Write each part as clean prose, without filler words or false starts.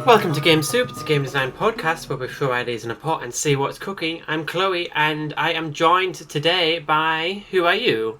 Welcome to Game Soup, it's a game design podcast where we throw ideas in a pot and see what's cooking. I'm Chloe, and I am joined today by... Who are you?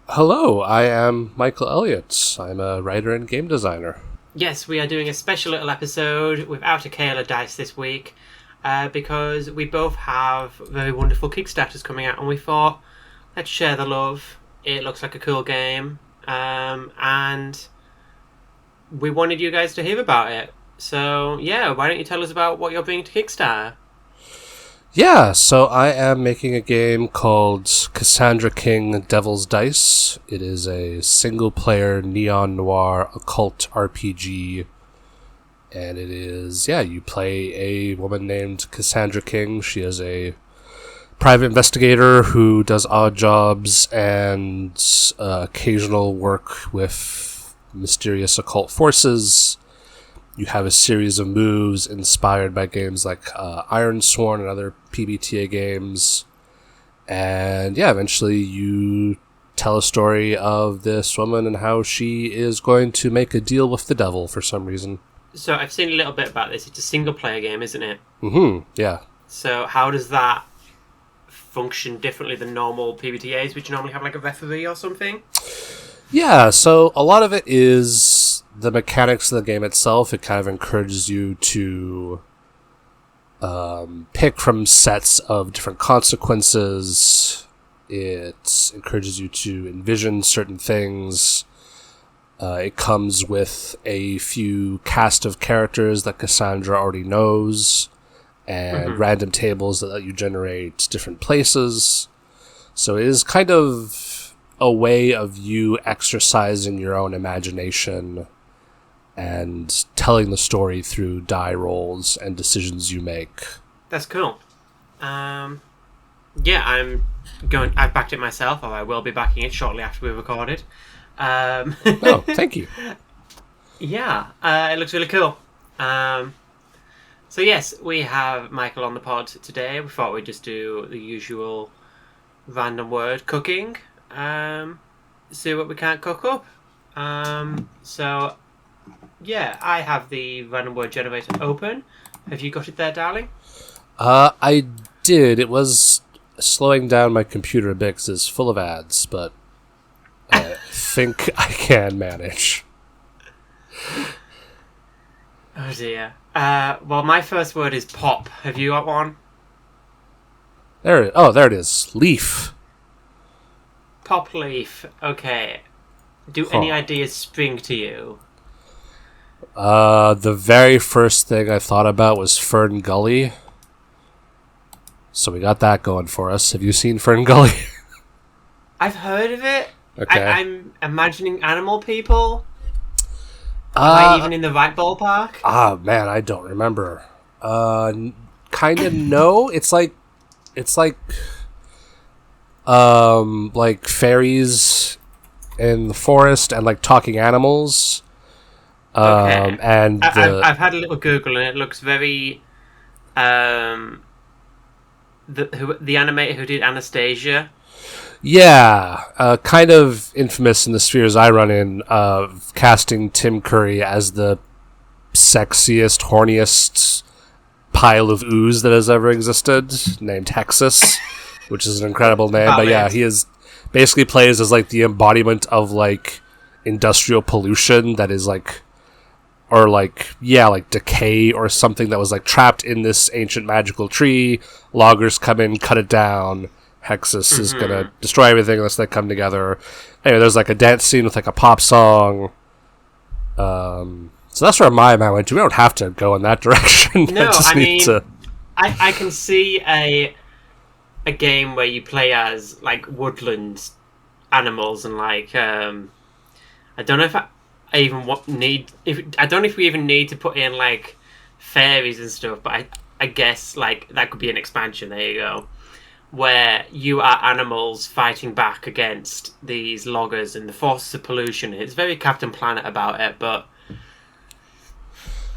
Hello, I am Michael Elliott. I'm a writer and game designer. Yes, we are doing a special little episode without a Kayla dice this week because we both have very wonderful Kickstarters coming out, and we thought, let's share the love. It looks like a cool game, and we wanted you guys to hear about it. So, yeah, why don't you tell us about what you're bringing to Kickstarter? Yeah, so I am making a game called Kassandra King Devil's Dice. It is a single-player neon noir occult RPG. And it is, you play a woman named Kassandra King. She is a private investigator who does odd jobs and occasional work with mysterious occult forces. You have a series of moves inspired by games like Ironsworn and other PBTA games. And eventually you tell a story of this woman and how she is going to make a deal with the devil for some reason. So I've seen a little bit about this. It's a single-player game, isn't it? Mm-hmm, yeah. So how does that function differently than normal PBTAs, which normally have like a referee or something? Yeah, so a lot of it is the mechanics of the game itself. It kind of encourages you to pick from sets of different consequences. It encourages you to envision certain things. It comes with a few cast of characters that Kassandra already knows, and random tables that let you generate different places. So it is kind of a way of you exercising your own imagination and telling the story through die rolls and decisions you make. That's cool. I've backed it myself, or I will be backing it shortly after we recorded. Oh, thank you. Yeah, it looks really cool. So yes, we have Michael on the pod today. We thought we'd just do the usual random word cooking. See what we can't cook up. So, I have the random word generator open. Have you got it there, darling? I did. It was slowing down my computer a bit because it's full of ads, but I think I can manage. Oh dear. Well, my first word is pop. Have you got one? There it is. Leaf. Pop leaf. Okay. Do any ideas spring to you? The very first thing I thought about was Fern Gully. So we got that going for us. Have you seen Fern Gully? I've heard of it. Okay. I'm imagining animal people. Am I even in the right ballpark? Man, I don't remember. Kind of no. It's like fairies in the forest and like talking animals. Okay. And I've had a little Google and it looks very the animator who did Anastasia. Yeah, kind of infamous in the spheres I run in of casting Tim Curry as the sexiest, horniest pile of ooze that has ever existed, named Hexus, which is an incredible name. But yeah, he is basically plays as like the embodiment of like industrial pollution that is like, or like decay or something that was like trapped in this ancient magical tree. Loggers come in, cut it down. Hexus is gonna destroy everything unless they come together. Anyway, there's like a dance scene with like a pop song. So that's where my mind went to. We don't have to go in that direction. No, I can see a game where you play as like woodland animals and like I don't know if I don't know if we even need to put in like fairies and stuff, but I guess like that could be an expansion. There you go. Where you are animals fighting back against these loggers and the forces of pollution. It's very Captain Planet about it, but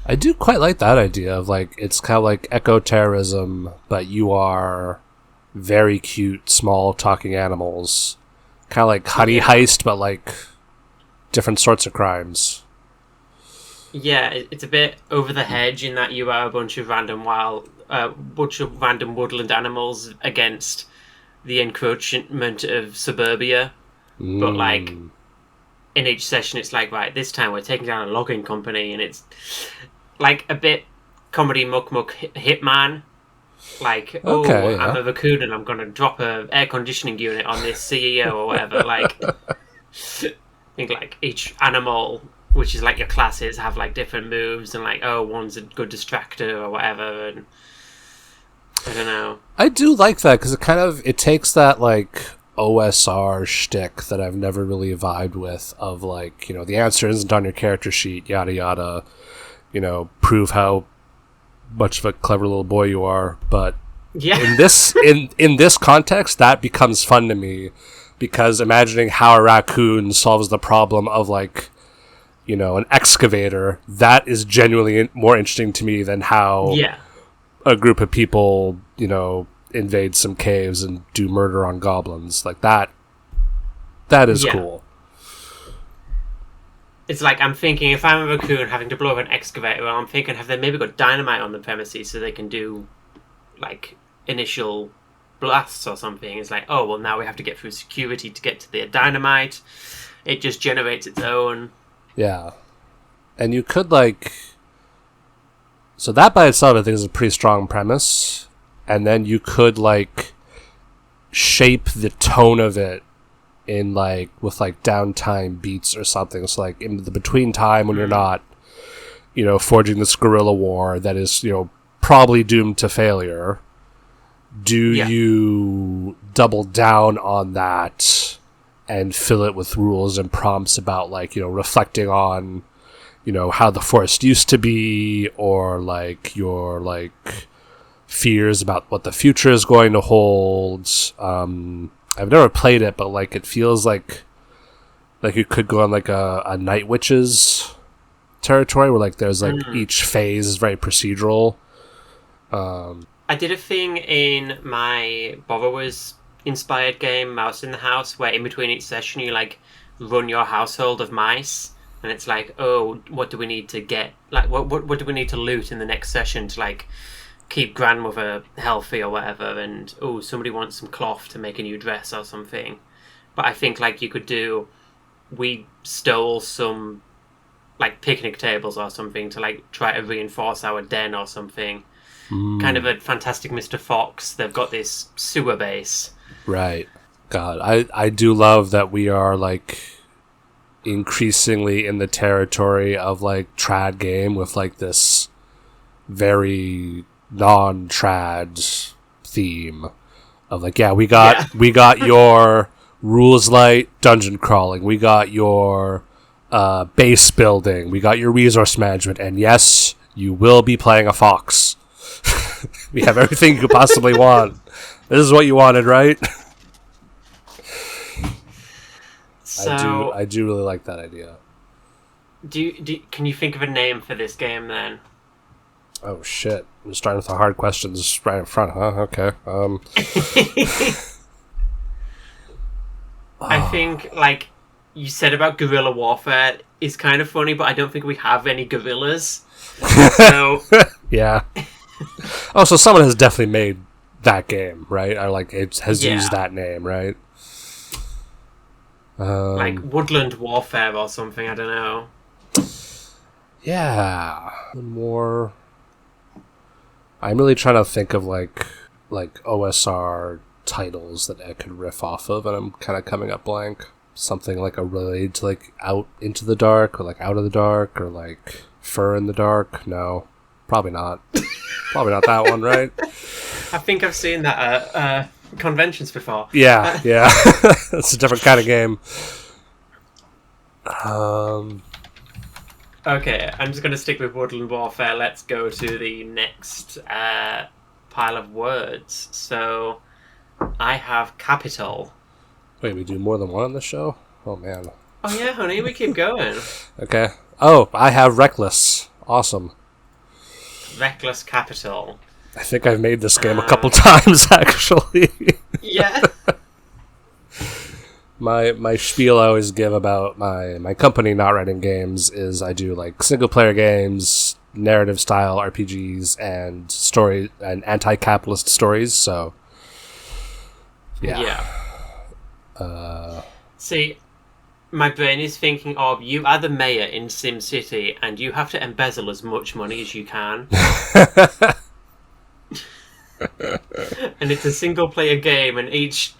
I do quite like that idea of like it's kind of like eco-terrorism, but you are very cute, small talking animals. Kind of like Honey Heist, but like different sorts of crimes. Yeah, it's a bit over the hedge in that you are a bunch of random woodland animals against the encroachment of suburbia. But like Mm. in each session, it's like, right, this time we're taking down a logging company, and it's like a bit comedy muck muck hitman. Like, oh, Okay, I'm yeah. a raccoon and I'm gonna drop a air conditioning unit on this CEO or whatever. Like, I think like each animal, which is like your classes, have like different moves, and like, oh, one's a good distractor or whatever, and I don't know. I do like that because it takes that like OSR shtick that I've never really vibed with of like, the answer isn't on your character sheet, yada yada, prove how much of a clever little boy you are. But Yeah, in this context, that becomes fun to me because imagining how a raccoon solves the problem of like, an excavator, that is genuinely more interesting to me than how yeah, a group of people, invade some caves and do murder on goblins. Like that is yeah. cool. It's like I'm thinking if I'm a raccoon having to blow up an excavator, well, I'm thinking have they maybe got dynamite on the premises so they can do like initial blasts or something? It's like, oh well, now we have to get through security to get to the dynamite. It just generates its own. Yeah. And you could like so that by itself I think is a pretty strong premise. And then you could like shape the tone of it in like with like downtime beats or something. So like in the between time when you're not, forging this guerrilla war that is, probably doomed to failure, do Yeah, you double down on that and fill it with rules and prompts about like, reflecting on, how the forest used to be, or like your like fears about what the future is going to hold. I've never played it, but like it feels like you could go on like a Night Witches territory where like there's like each phase is very procedural. I did a thing in my Borrowers inspired game, Mouse in the House, where in between each session you like run your household of mice, and it's like, oh, what do we need to get? Like, what do we need to loot in the next session to like keep grandmother healthy or whatever? And oh, somebody wants some cloth to make a new dress or something. But I think like you could do, we stole some like picnic tables or something to like try to reinforce our den or something. Kind of a Fantastic Mr. Fox. They've got this sewer base. Right. God, I do love that we are like increasingly in the territory of like trad game with like this very non-trad theme of like, yeah, we got your rules light dungeon crawling, we got your base building, we got your resource management, and yes, you will be playing a fox. We have everything you could possibly want. This is what you wanted, right? So I do really like that idea. can you think of a name for this game then? Oh shit! I'm starting with the hard questions right in front, huh? Okay. I think like you said about guerrilla warfare is kind of funny, but I don't think we have any guerrillas. So Yeah. Oh, so someone has definitely made that game, right? Or like it has used that name, right? like Woodland Warfare or something. I don't know. Yeah. More. I'm really trying to think of like OSR titles that I could riff off of, and I'm kind of coming up blank. Something like a related to like Out Into the Dark or like Out of the Dark or like Fur in the Dark. No, probably not. Probably not that one, right? I think I've seen that at conventions before. Yeah, yeah. It's a different kind of game. Okay, I'm just going to stick with Woodland Warfare. Let's go to the next pile of words. So, I have capital. Wait, we do more than one on the show? Oh, man. Oh yeah, honey, we keep going. Okay. Oh, I have reckless. Awesome. Reckless capital. I think I've made this game a couple times, actually. Yeah. My spiel I always give about my company not writing games is I do like single player games, narrative style RPGs, and story and anti-capitalist stories. So yeah. See, my brain is thinking of you are the mayor in SimCity, and you have to embezzle as much money as you can. And it's a single player game, and each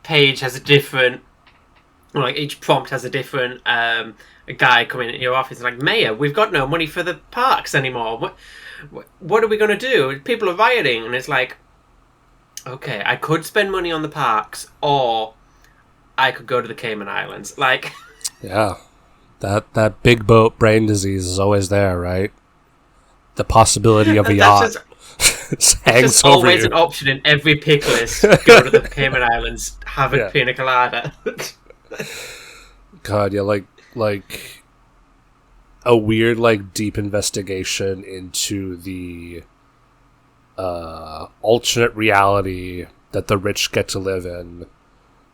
page has a different, like each prompt has a different a guy coming into your office like, Mayor, we've got no money for the parks anymore. What are we going to do? People are rioting. And it's like, okay, I could spend money on the parks, or I could go to the Cayman Islands. Like, yeah, that big boat brain disease is always there, right? The possibility of a yacht hangs over always you. an option in every pick list. Go to the Cayman Islands, have a pina colada. God, yeah, like a weird, like, deep investigation into the alternate reality that the rich get to live in,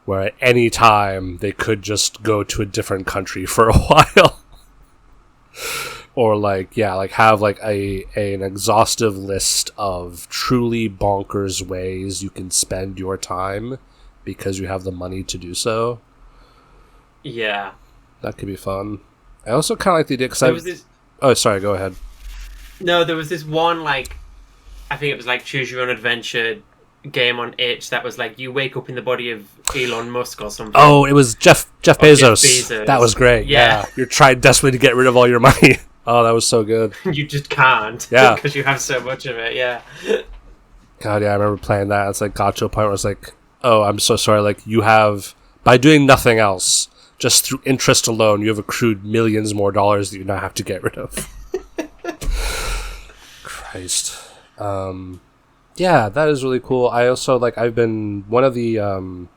where at any time they could just go to a different country for a while. Or like have like an exhaustive list of truly bonkers ways you can spend your time because you have the money to do so. Yeah, that could be fun. I also kind of like the idea because Oh, sorry. Go ahead. No, there was this one, like, I think it was like Choose Your Own Adventure game on itch that was like you wake up in the body of Elon Musk or something. Oh, it was Jeff Bezos. That was great. Yeah. You're trying desperately to get rid of all your money. Oh, that was so good. You just can't. Yeah. Because you have so much of it, yeah. God, yeah, I remember playing that. It's like got to a point where it's like, oh, I'm so sorry. Like, you have, by doing nothing else, just through interest alone, you have accrued millions more dollars that you now have to get rid of. Christ. Yeah, that is really cool. I also, like, I've been, one of the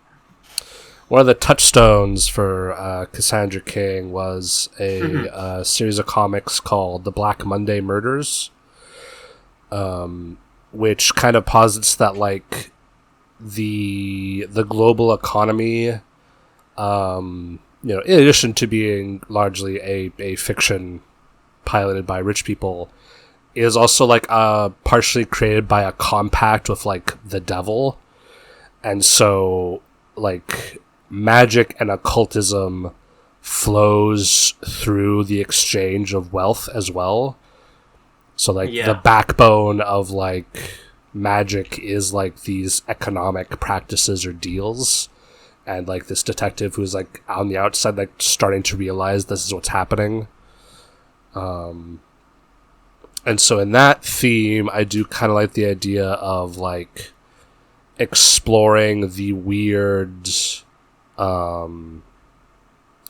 touchstones for Kassandra King was a series of comics called The Black Monday Murders, which kind of posits that, like, the global economy, you know, in addition to being largely a fiction piloted by rich people, is also like partially created by a compact with like the devil, and so like magic and occultism flows through the exchange of wealth as well. So like the backbone of like magic is like these economic practices or deals, and like this detective who's like on the outside like starting to realize this is what's happening. And so in that theme, I do kind of like the idea of like exploring the weird, God,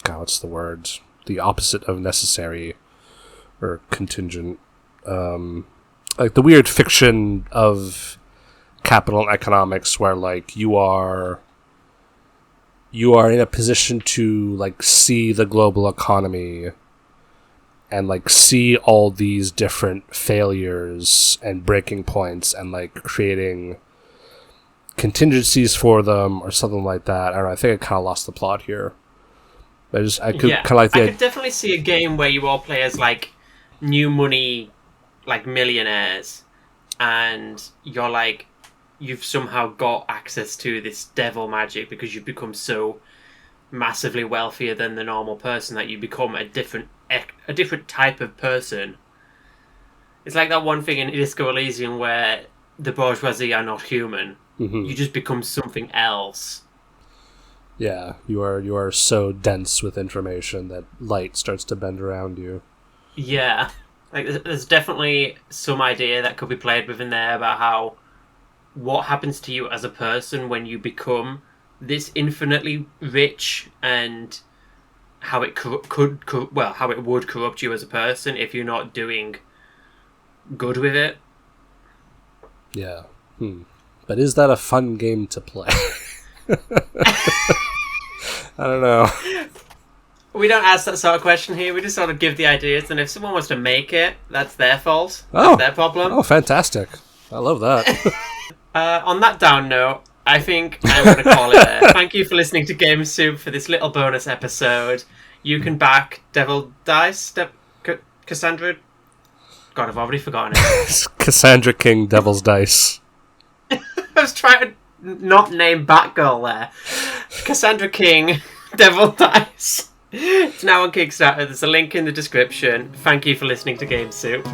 what's the word? The opposite of necessary or contingent. Like the weird fiction of capital and economics where like you are in a position to like see the global economy and like see all these different failures and breaking points and like creating contingencies for them or something like that. I don't know, I think I kind of lost the plot here. I could kind of like I could definitely see a game where you all play as like new money, like millionaires, and you're like, you've somehow got access to this devil magic because you've become so massively wealthier than the normal person that you become a different type of person. It's like that one thing in Disco Elysium where the bourgeoisie are not human. Mm-hmm. You just become something else. Yeah, you are so dense with information that light starts to bend around you. Yeah, like there's definitely some idea that could be played within there about how what happens to you as a person when you become this infinitely rich, and how it how it would corrupt you as a person if you're not doing good with it. Yeah. But is that a fun game to play? I don't know. We don't ask that sort of question here. We just sort of give the ideas, and if someone wants to make it, that's their fault. That's their problem. Oh, fantastic. I love that. On that down note, I think I'm going to call it there. Thank you for listening to Game Soup for this little bonus episode. You can back Devil Dice, Kassandra. God, I've already forgotten it. Kassandra King, Devil's Dice. I was trying to not name Batgirl there. Kassandra King, Devil Dice. It's now on Kickstarter. There's a link in the description. Thank you for listening to Game Soup.